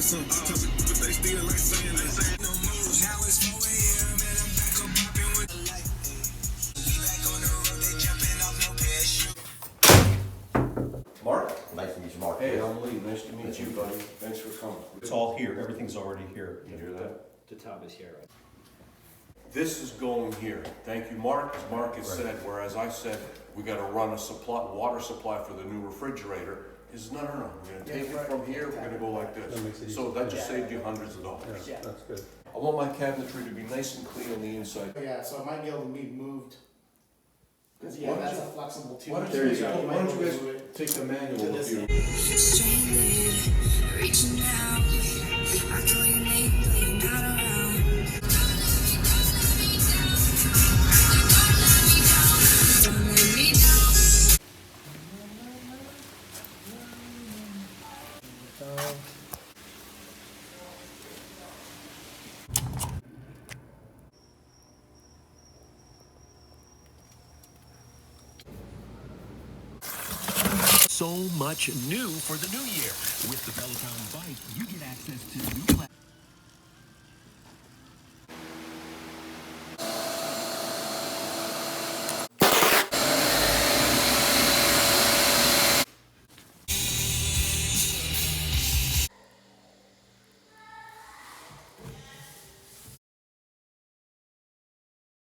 some, but they still ain't saying that. No moves, now it's 4 a.m. and I'm back up popping with the light. We back on the road, they jumping off no parachute. Mark? Nice to meet you, Mark. Hey, I'm Lee. Nice to meet you, buddy. Thanks for coming. It's all here, everything's already here. You hear that? The top is here. This is going here. Thank you, Mark. As Mark has said, whereas I said we gotta run a water supply for the new refrigerator, is no. We're gonna take it from here, we're gonna go like this. So that just saved you hundreds of dollars. Yeah. That's good. I want my cabinetry to be nice and clean on the inside. Yeah, so it might be able to be moved. Cause Why yeah, don't that's you- a flexible too. Why don't you guys take the manual with you? Stranded, reaching out. I call your name, but you're not around. Don't let me down. So much new for the new year. With the Peloton bike, you get access to new